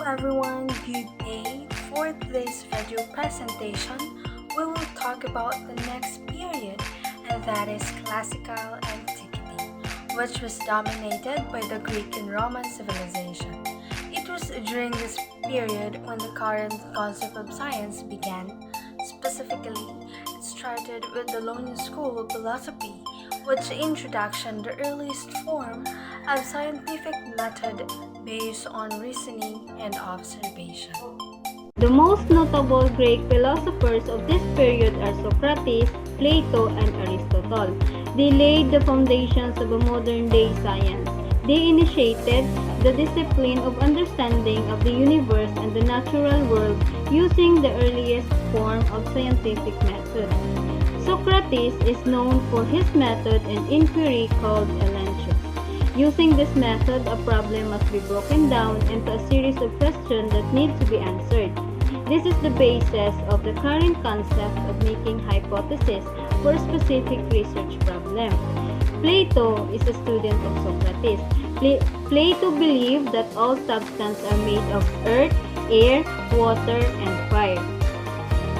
everyone, good day. For today's video presentation, we will talk about the next period, and that is classical antiquity, which was dominated by the Greek and Roman civilization. It was during this period when the current concept of science began. Specifically, it started with the Ionian school of philosophy, which introduction the earliest form of scientific method based on reasoning and observation. The most notable Greek philosophers of this period are Socrates, Plato, and Aristotle. They laid the foundations of a modern-day science. They initiated the discipline of understanding of the universe and the natural world using the earliest form of scientific method. Socrates is known for his method and inquiry called elenchus. Using this method, a problem must be broken down into a series of questions that need to be answered. This is the basis of the current concept of making hypotheses for a specific research problem. Plato is a student of Socrates. Plato believed that all substances are made of earth, air, water, and fire.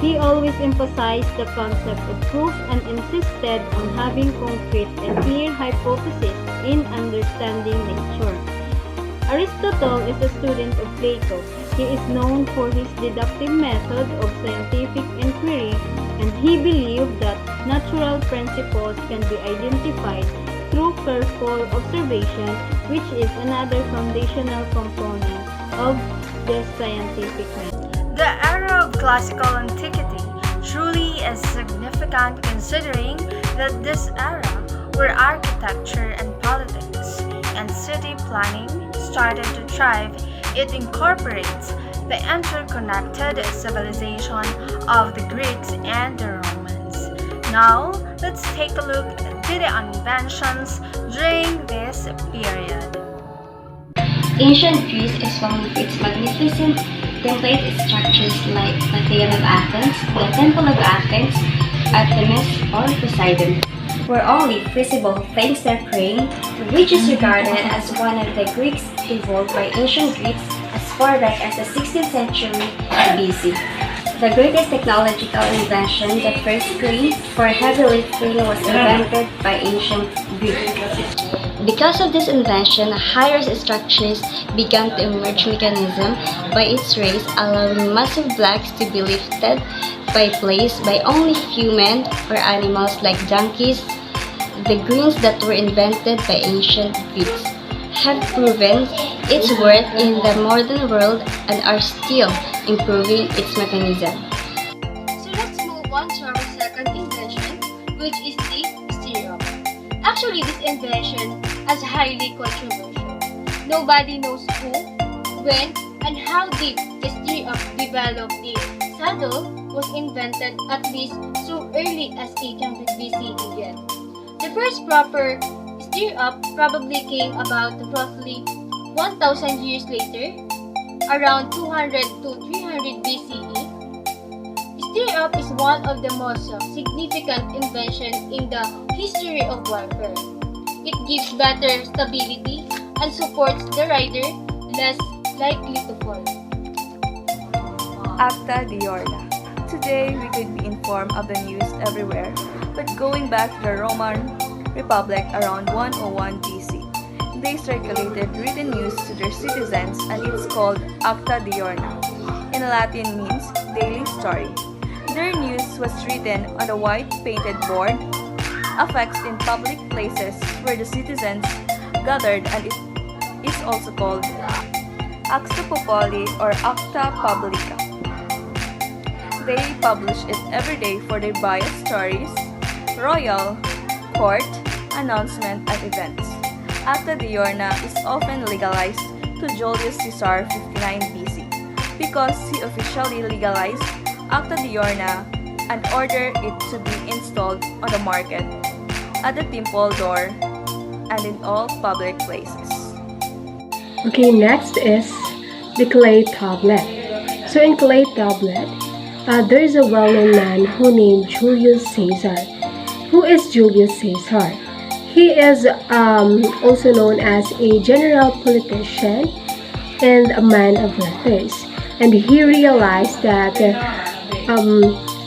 He always emphasized the concept of proof and insisted on having concrete and clear hypotheses in understanding nature. Aristotle is a student of Plato. He is known for his deductive method of scientific inquiry, and he believed that natural principles can be identified through careful observation, which is another foundational component of the scientific method. The era of classical antiquity truly is significant considering that this era where architecture and politics and city planning started to thrive, it incorporates the interconnected civilization of the Greeks and the Romans. Now, let's take a look at the inventions during this period. Ancient Greece is known for its magnificent template structures like the Theater of Athens, the Temple of Athens, Artemis, or Poseidon, were only feasible thanks to praying, which is regarded as one of the Greeks evolved by ancient Greeks as far back as the 16th century BC. The greatest technological invention, the first screen for heavy lifting, was invented by ancient Greeks. Because of this invention, high-rise structures began to emerge mechanism by its rays, allowing massive blocks to be lifted by place by only human or animals like donkeys. The greens that were invented by ancient Greeks have proven its worth in the modern world and are still improving its mechanism. So let's move on to our second invention, which is the stirrup. Actually, this invention is highly controversial. Nobody knows who, when, and how deep the stirrup developed. The saddle was invented at least so early as 800 BCE yet. The first proper stirrup probably came about roughly 1,000 years later, around 200 to 300 BCE. Stirrup is one of the most significant inventions in the history of warfare. It gives better stability and supports the rider less likely to fall. Acta Diurna. Today, we could be informed of the news everywhere, but going back to the Roman Republic around 101 BC, they circulated written news to their citizens and it's called Acta Diurna. In Latin means daily story. Their news was written on a white painted board affixed in public places where the citizens gathered, and it is also called Acta Populi or Acta Publica. They publish it every day for their bias stories, royal, court, announcement, and events. Acta Diurna is often legalized to Julius Caesar 59 BC because he officially legalized Acta Diurna and ordered it to be installed on the market, at the temple door, and in all public places. Okay, next is the clay tablet. So in clay tablet, there is a well-known man who named Julius Caesar. Who is Julius Caesar? He is also known as a general politician and a man of letters. And he realized that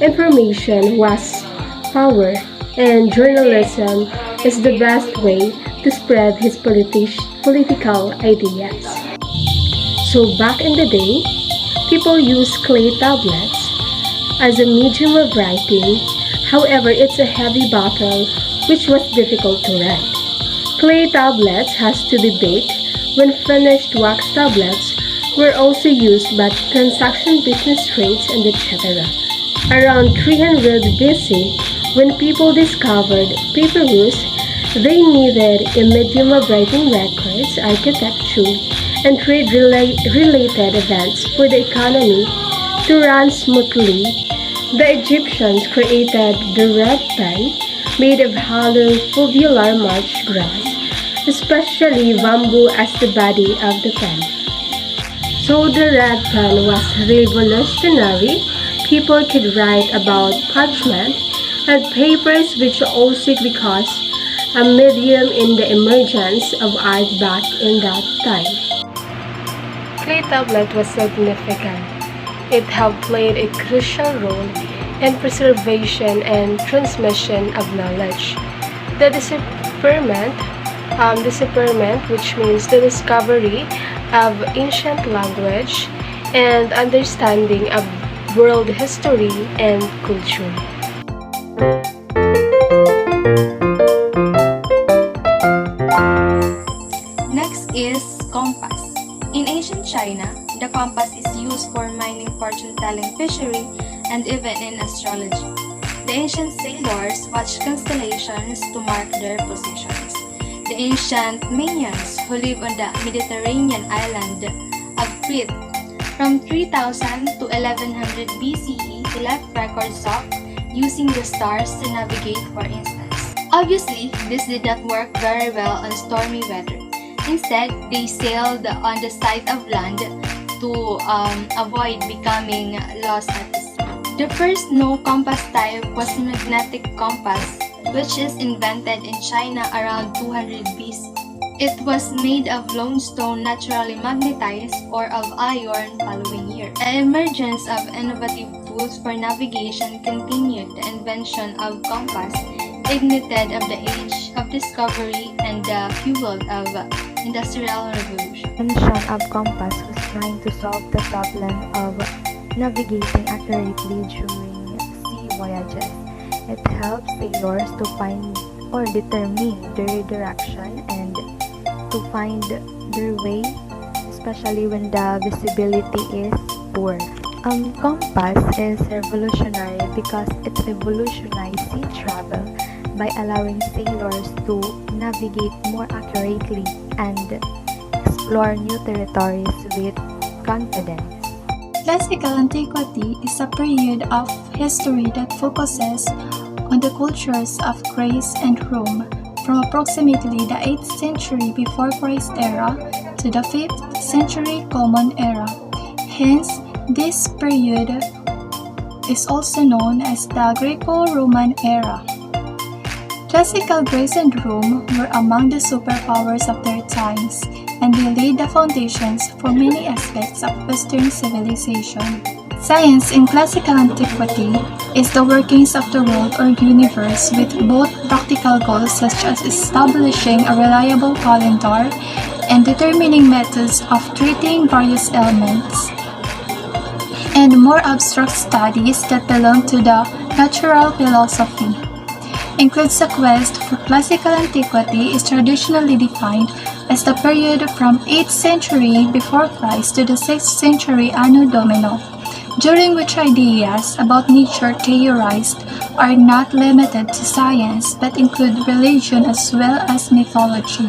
information was power, and journalism is the best way to spread his political ideas. So back in the day, people used clay tablets as a medium of writing. However, it's a heavy bottle which was difficult to write. Clay tablets has to be baked. When finished, wax tablets were also used by transaction business trades and etc. Around 300 BC, when people discovered papyrus, they needed a medium of writing records, architecture, and trade-related events for the economy to run smoothly. The Egyptians created the red pen made of hollow foveolar marsh grass, especially bamboo as the body of the pen. So the red pen was revolutionary. People could write about parchment and papers, which also because a medium in the emergence of art back in that time. Clay tablet was significant. It had played a crucial role in preservation and transmission of knowledge. The decipherment, which means the discovery of ancient language and understanding of world history and culture. Next is compass. In ancient China, the compass is used for mining, fortune-telling, fishery, and even in astrology. The ancient sailors watched constellations to mark their positions. The ancient Mayans who lived on the Mediterranean island of Crete from 3000 to 1100 BCE left records of using the stars to navigate, for instance. Obviously, this did not work very well on stormy weather. Instead, they sailed on the side of land to avoid becoming lost at sea. The first no-compass type was magnetic compass, which is invented in China around 200 BC. It was made of limestone naturally magnetized or of iron following year. The emergence of innovative tools for navigation continued the invention of compass, ignited of the age of discovery and the fuel of industrial revolution. Invention of compass was trying to solve the problem of navigating accurately during sea voyages. It helps sailors to find or determine their direction and to find their way, especially when the visibility is poor. Compass is revolutionary because it revolutionized sea travel by allowing sailors to navigate more accurately and explore new territories with confidence. Classical Antiquity is a period of history that focuses on the cultures of Greece and Rome from approximately the 8th century before Christ era to the 5th century Common Era. Hence, this period is also known as the Greco-Roman era. Classical Greece and Rome were among the superpowers of their times, and they laid the foundations for many aspects of Western civilization. Science in classical antiquity is the workings of the world or universe with both practical goals such as establishing a reliable calendar and determining methods of treating various elements, and more abstract studies that belong to the natural philosophy. Includes a quest for classical antiquity is traditionally defined as the period from 8th century before Christ to the 6th century Anno Domini, during which ideas about nature theorized are not limited to science but include religion as well as mythology.